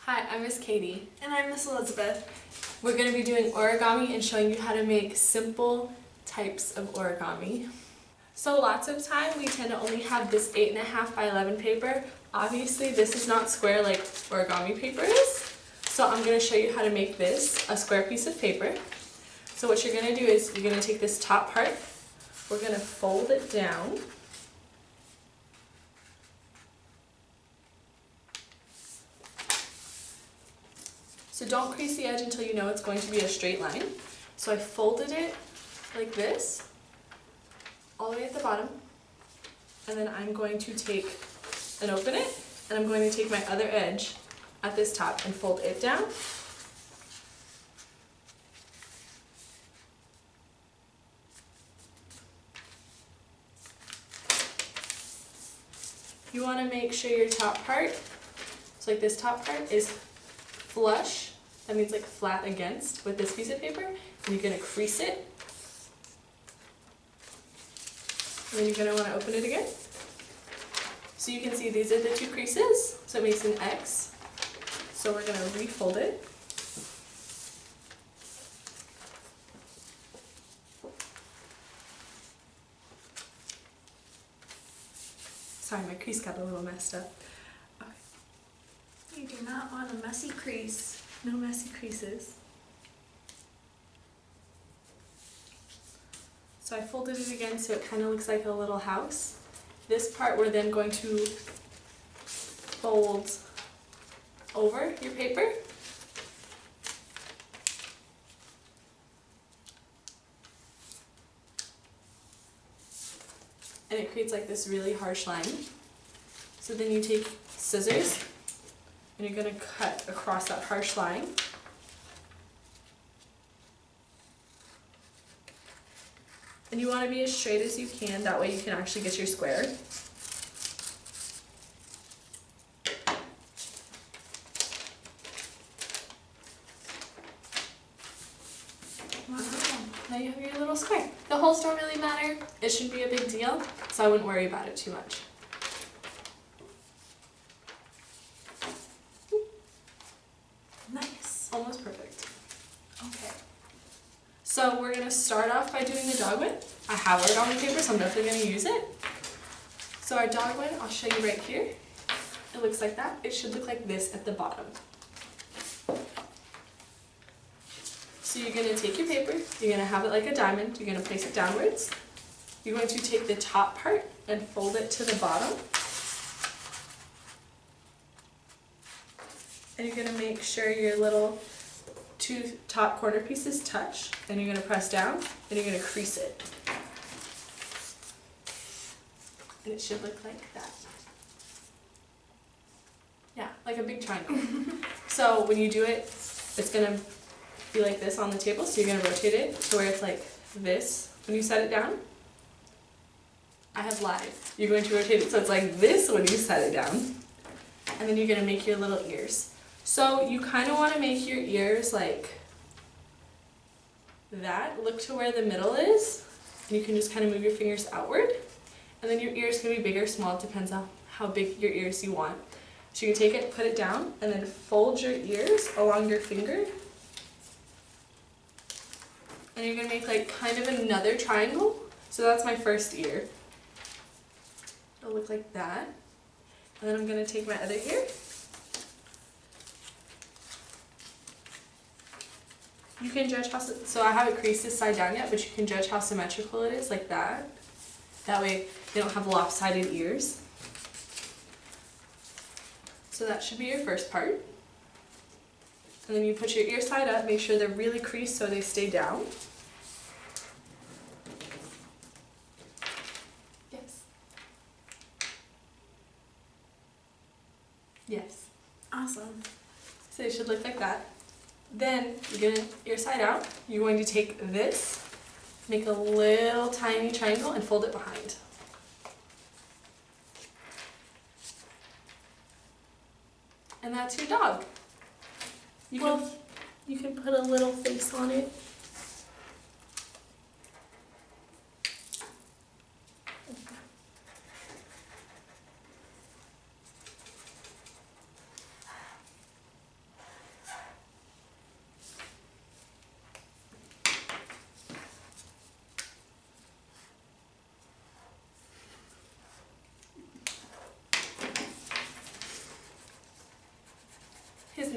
Hi, I'm Miss Katie. And I'm Miss Elizabeth. We're going to be doing origami and showing you how to make simple types of origami. So lots of time we tend to only have this 8.5 by 11 paper. Obviously this is not square like origami paper is. So I'm going to show you how to make this a square piece of paper. So what you're going to do is you're going to take this top part, we're going to fold it down. So don't crease the edge until you know it's going to be a straight line. So I folded it like this, all the way at the bottom, and then I'm going to take and open it, and I'm going to take my other edge at this top and fold it down. You want to make sure your top part, so like this top part, is flush. That means like flat against with this piece of paper, and you're going to crease it. And then you're going to want to open it again. So you can see these are the two creases, so it makes an X. So we're going to refold it. Sorry, my crease got a little messed up. Okay. You do not want a messy crease. No messy creases. So I folded it again so it kind of looks like a little house. This part we're then going to fold over your paper. And it creates like this really harsh line. So then you take scissors and you're going to cut across that harsh line. And you want to be as straight as you can, that way you can actually get your square. Wow, now you have your little square. The holes don't really matter, it shouldn't be a big deal, so I wouldn't worry about it too much. Nice. Almost perfect. Okay. So we're going to start off by doing the dogwood. I have origami paper, so I'm definitely going to use it. So our dogwood, I'll show you right here. It looks like that. It should look like this at the bottom. So you're going to take your paper, you're going to have it like a diamond, you're going to place it downwards. You're going to take the top part and fold it to the bottom. And you're going to make sure your little two top corner pieces touch, and you're going to press down, and you're going to crease it. And it should look like that. Yeah, like a big triangle. So when you do it, it's going to be like this on the table, so you're going to rotate it to where it's like this when you set it down. I have lied. You're going to rotate it so it's like this when you set it down. And then you're going to make your little ears. So you kind of want to make your ears like that. Look to where the middle is. And you can just kind of move your fingers outward. And then your ears can be big or small. It depends on how big your ears you want. So you can take it, put it down, and then fold your ears along your finger. And you're going to make like kind of another triangle. So that's my first ear. It'll look like that. And then I'm going to take my other ear. You can judge how, so I haven't creased this side down yet, but you can judge how symmetrical it is, like that. That way they don't have lopsided ears. So that should be your first part. And then you put your ear side up, make sure they're really creased so they stay down. Yes. Yes. Awesome. So they should look like that. Then you're going to ear side out. You're going to take this, make a little tiny triangle, and fold it behind. And that's your dog. You can put a little face on it.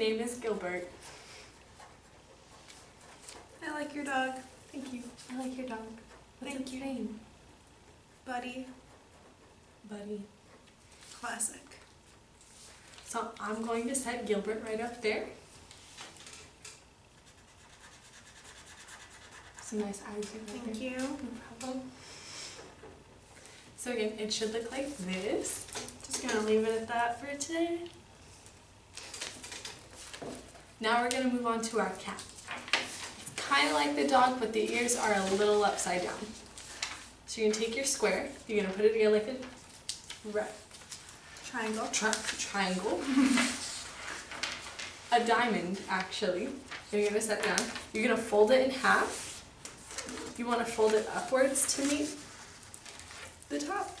name is Gilbert. I like your dog. Thank you. I like your dog. What's Thank its you. name? Buddy. Buddy. Classic. So I'm going to set Gilbert right up there. Some nice eyes. Thank you. No problem. So again, it should look like this. Just gonna leave it at that for today. Now we're going to move on to our cat. It's kind of like the dog, but the ears are a little upside down. So you're going to take your square, you're going to put it together like a Triangle. triangle. A diamond, actually. You're going to set it down. You're going to fold it in half. You want to fold it upwards to meet the top.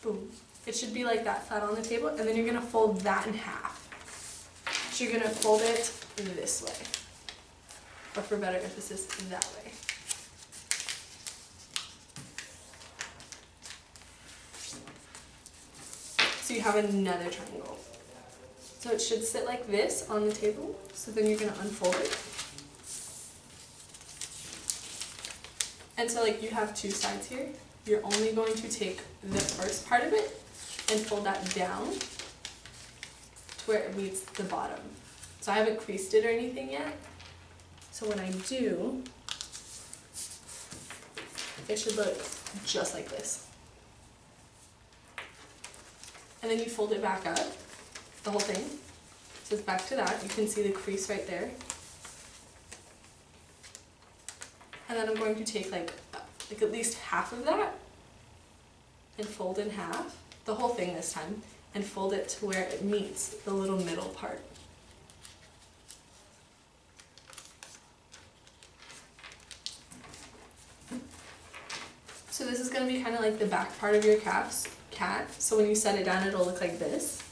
Boom. It should be like that flat on the table, and then you're going to fold that in half. So you're going to fold it this way, or for better emphasis, that way. So you have another triangle. So it should sit like this on the table, so then you're going to unfold it. And so like you have two sides here. You're only going to take the first part of it and fold that down to where it meets the bottom. So I haven't creased it or anything yet. So when I do, it should look just like this. And then you fold it back up, the whole thing. So it's back to that. You can see the crease right there. And then I'm going to take like at least half of that and fold in half, the whole thing this time, and fold it to where it meets the little middle part. So this is going to be kind of like the back part of your cat. So when you set it down, it'll look like this.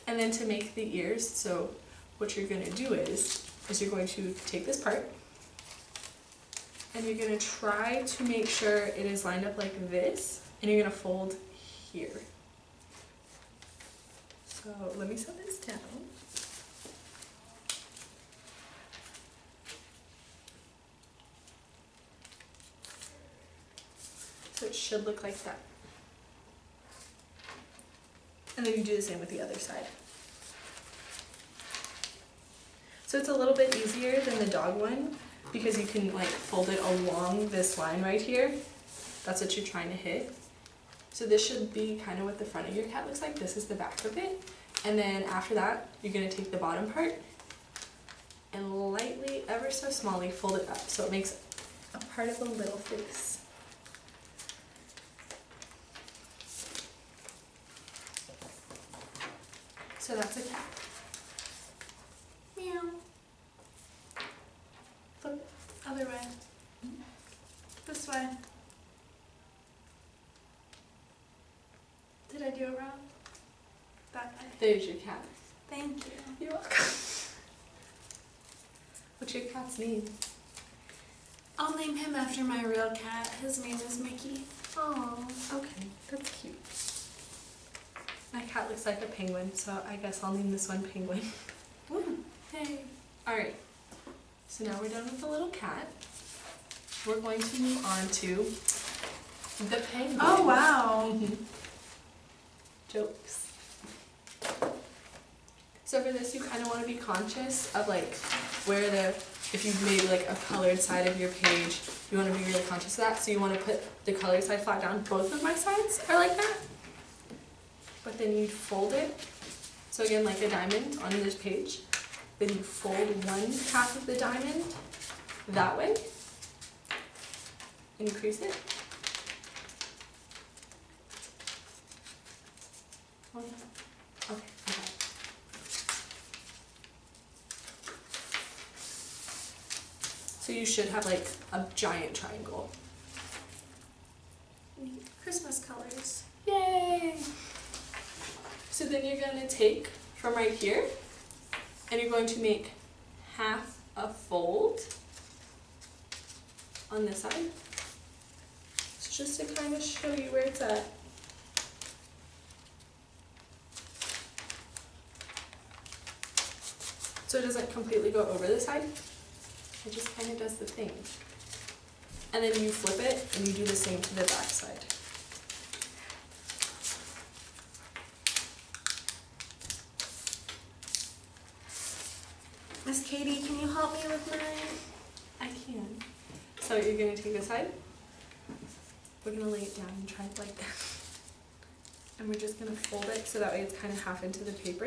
And then to make the ears, so what you're going to do is you're going to take this part, and you're going to try to make sure it is lined up like this, and you're going to fold here. So let me set this down. So it should look like that. And then you do the same with the other side. So it's a little bit easier than the dog one because you can like fold it along this line right here. That's what you're trying to hit. So this should be kind of what the front of your cat looks like. This is the back of it. And then after that, you're going to take the bottom part and lightly, ever so smallly, fold it up so it makes a part of a little face. So that's a cat. Meow. Flip Other way. This way. Did I do it wrong? That way. There's your cat. Thank you. You're welcome. What's your cat's name? I'll name him after my real cat. His name is Mickey. Oh, okay, that's cute. My cat looks like a penguin, so I guess I'll name this one Penguin. Woo. Hey. Alright, so now we're done with the little cat. We're going to move on to the penguin. Oh, wow. Jokes. So for this, you kind of want to be conscious of like where if you've made like a colored side of your page, you want to be really conscious of that. So you want to put the colored side flat down. Both of my sides are like that. But then you'd fold it. So again, like a diamond on this page. Then you fold one half of the diamond that way. And you crease it. Okay, okay. So you should have like a giant triangle. Neat. Christmas colors. Yay! So then you're going to take from right here and you're going to make half a fold on this side. So just to kind of show you where it's at. so it doesn't completely go over the side. It just kind of does the thing. And then you flip it and you do the same to the back side. Miss Katie, can you help me with mine? I can. So you're going to take this side. We're going to lay it down and try it like that. And we're just going to fold it so that way it's kind of half into the paper.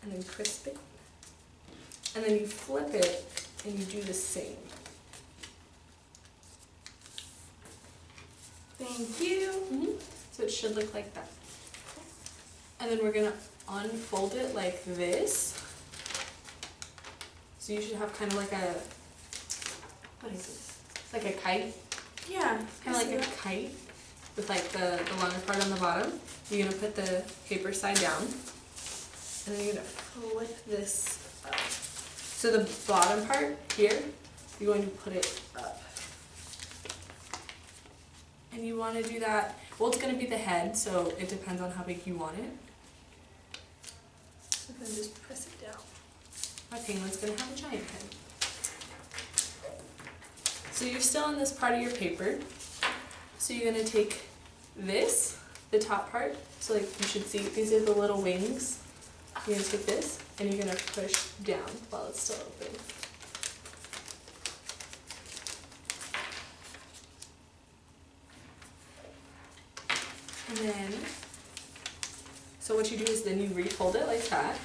And then crisp it. And then you flip it and you do the same. Thank you. So it should look like that. And then we're going to unfold it like this. So you should have kind of like a, what is this? Like a kite? Yeah. Kind of like a kite with like the longer part on the bottom. You're going to put the paper side down. And then you're going to flip this up. So the bottom part here, you're going to put it up. And you want to do that, well, it's going to be the head, so it depends on how big you want it. So then just press it down. My penguin's going to have a giant head. So you're still on this part of your paper. So you're going to take this, the top part, so like you should see, these are the little wings. You're going to take this, and you're going to push down while it's still open. And then, so what you do is then you refold it like that.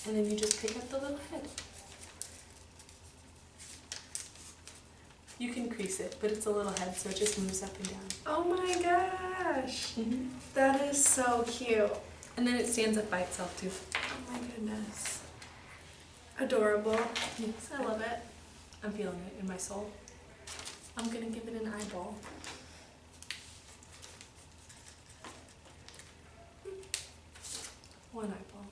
And then you just pick up the little head. You can crease it, but it's a little head, so it just moves up and down. Oh my gosh. That is so cute. And then it stands up by itself too. Oh my goodness. Adorable. Yes, I love it. I'm feeling it in my soul. I'm gonna give it an eyeball. One eyeball.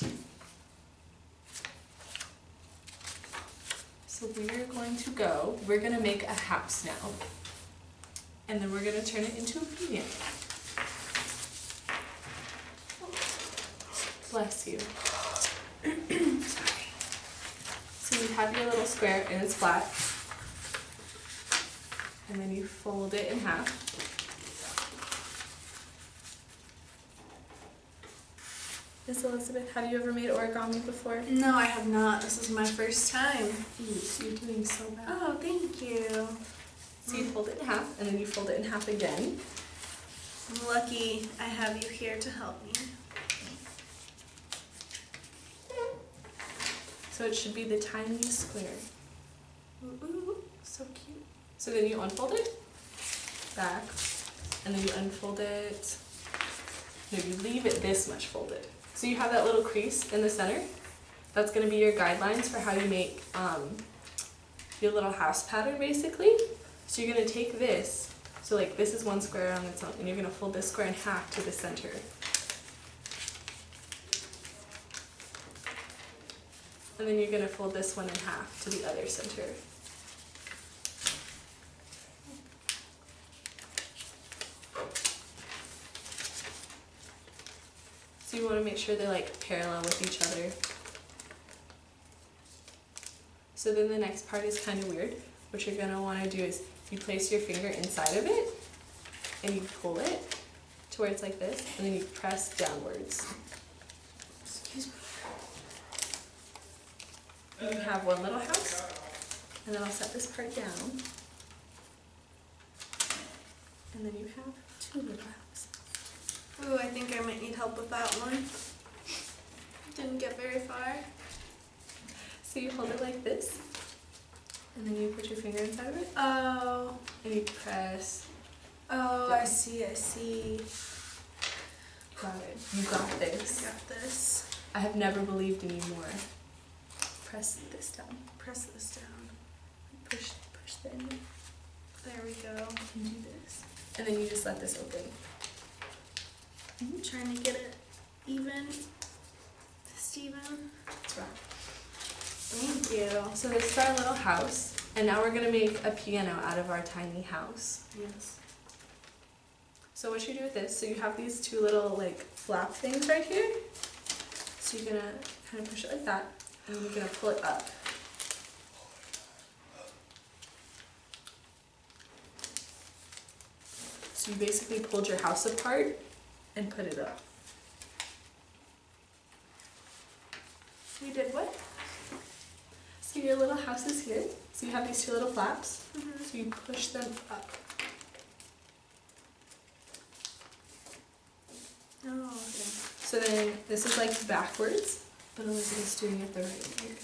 Okay. So we're gonna make a house now. And then we're gonna turn it into a pavilion. Bless you. Sorry. So you have your little square and it's flat. And then you fold it in half. Miss Elizabeth, have you ever made origami before? No, I have not. This is my first time. You're doing so bad. Oh, thank you. So you fold it in half, and then you fold it in half again. I'm lucky I have you here to help me. So it should be the tiniest square. Ooh, So cute. So then you unfold it back, and then you unfold it. No, you leave it this much folded. So you have that little crease in the center. That's going to be your guidelines for how you make your little house pattern, basically. So you're going to take this, so like this is one square on its own, and you're going to fold this square in half to the center. And then you're going to fold this one in half to the other center. So you want to make sure they're like parallel with each other. So then the next part is kind of weird. What you're going to want to do is you place your finger inside of it and you pull it to where it's like this, and then you press downwards. Excuse me. And you have one little house, and then I'll set this part down. And then you have two little houses. Ooh, I think I might need help with that one. Didn't get very far. So you hold it like this, and then you put your finger inside of it, Oh. and you press. Oh, down. I see. Got it. You got this. Got this. I have never believed in you more. Press this down. Press this down. Push the end. There we go. And do this. And then you just let this open. I'm trying to get it even. Steven. That's right. Thank Thank you. So this is our little house, and now we're gonna make a piano out of our tiny house. Yes. So what you do with this, so you have these two little like flap things right here. So you're gonna kind of push it like that, and then you're gonna pull it up. So you basically pulled your house apart and put it up. We did what? So your little house is here. So you have these two little flaps. Mm-hmm. So you push them up. Oh, okay. So then this is like backwards, but Elizabeth's doing it the right way.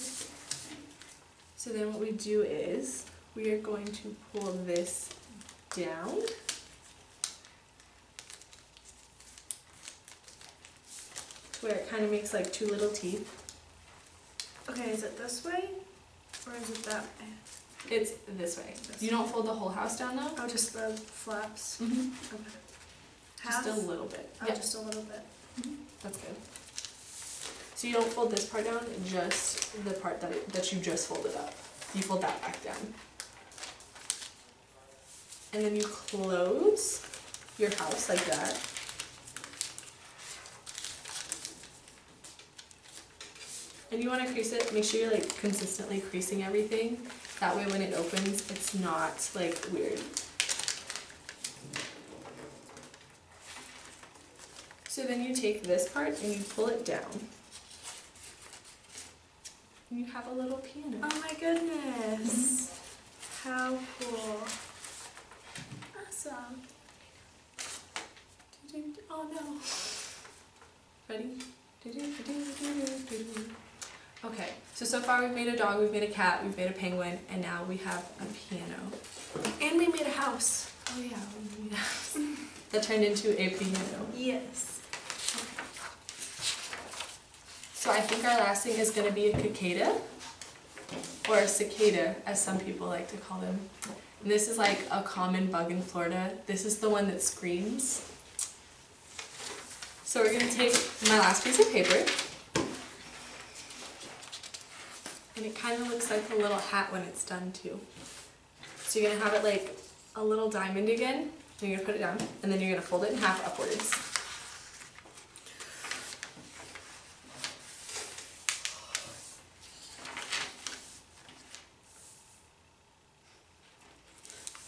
So then what we do is we are going to pull this down. Where it kind of makes like two little teeth. Okay, is it this way? Or is it that way? It's this way. You don't fold the whole house down though? Oh, just the flaps? Mm-hmm. Okay. Just Half? a little bit. Oh, Yeah, just a little bit. that's good. So you don't fold this part down, just the part that you just folded up. You fold that back down. And then you close your house like that. And you want to crease it, make sure you're like consistently creasing everything. That way when it opens, it's not like weird. So then you take this part and you pull it down. And you have a little piano. Oh my goodness. How cool. Awesome. Oh no. Ready? Okay, so far we've made a dog, we've made a cat, we've made a penguin, and now we have a piano. And we made a house. Oh yeah, we made a house. That turned into a piano. Yes. So I think our last thing is going to be a cicada, or a cicada, as some people like to call them. And this is like a common bug in Florida. This is the one that screams. So we're going to take my last piece of paper, and it kind of looks like a little hat when it's done too. So you're going to have it like a little diamond again, and you're going to put it down, and then you're going to fold it in half upwards.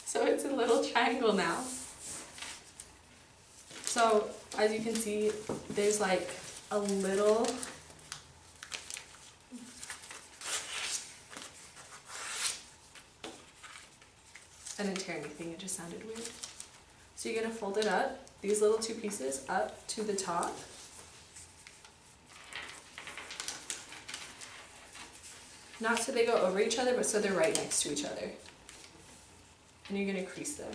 So it's a little triangle now. So as you can see, there's like a little I didn't tear anything, it just sounded weird. So you're going to fold it up, these little two pieces up to the top. Not so they go over each other, but so they're right next to each other. And you're going to crease them.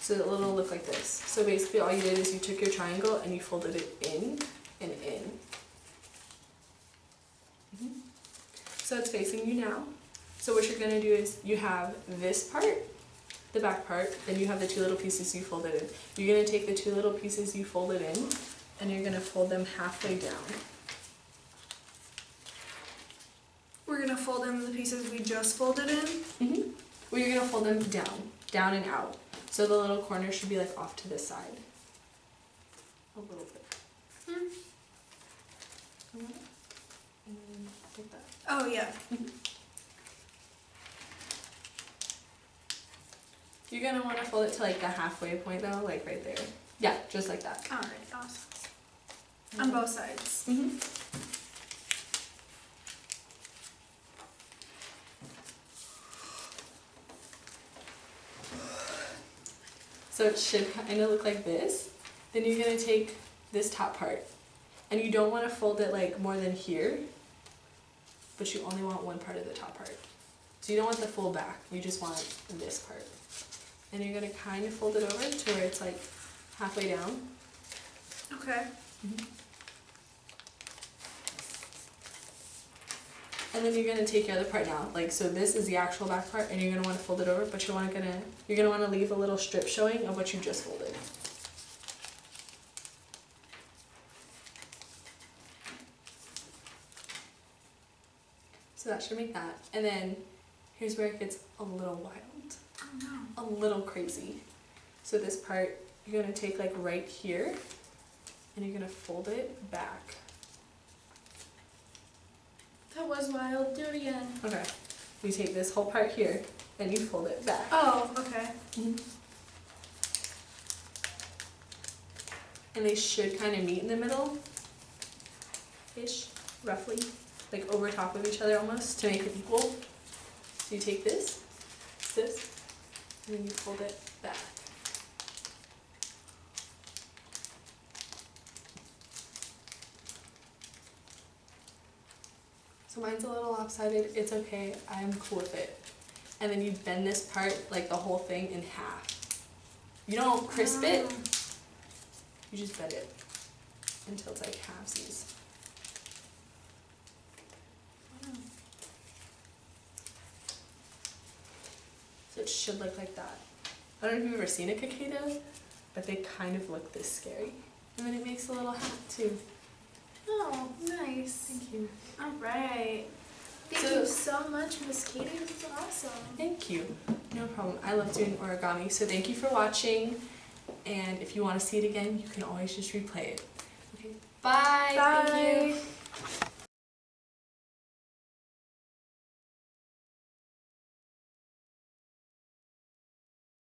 So it'll look like this. So basically all you did is you took your triangle and you folded it in and in. So it's facing you now. So what you're going to do is you have this part, the back part, then you have the two little pieces you folded in. You're going to take the two little pieces you folded in and you're going to fold them halfway down. We're going to fold in the pieces we just folded in? Well, you're going to fold them down and out. So the little corner should be like off to the side. A little bit. And then like that. Oh, yeah. You're going to want to fold it to like the halfway point though, like right there. Yeah, just like that. Alright, awesome. On both sides. So it should kind of look like this. Then you're going to take this top part. And you don't want to fold it like more than here, but you only want one part of the top part. So you don't want the full back, you just want this part. And you're going to kind of fold it over to where it's like halfway down. Okay. And then you're going to take your other part now. Like, so this is the actual back part, and you're going to want to fold it over, but you're going to want to leave a little strip showing of what you just folded. So that should make that. And then here's where it gets a little wild. Oh no. A little crazy. So this part, you're gonna take like right here and you're gonna fold it back. That was wild. Do it again. Okay. You take this whole part here and you fold it back. Oh, okay. And they should kind of meet in the middle-ish, roughly, like over top of each other almost, to make it equal. So you take this, and then you fold it back. So mine's a little lopsided, it's okay, I'm cool with it. And then you bend this part, like the whole thing, in half. You don't crisp it, you just bend it until it's like halvesies. So it should look like that. I don't know if you've ever seen a cicada, but they kind of look this scary. And then it makes a little hat too. Oh, nice. Thank you. All right. Thank you so much, Miss Katie. This is awesome. Thank you. No problem. I love doing origami. So thank you for watching. And if you want to see it again, you can always just replay it. Okay. Bye. Bye. Thank you.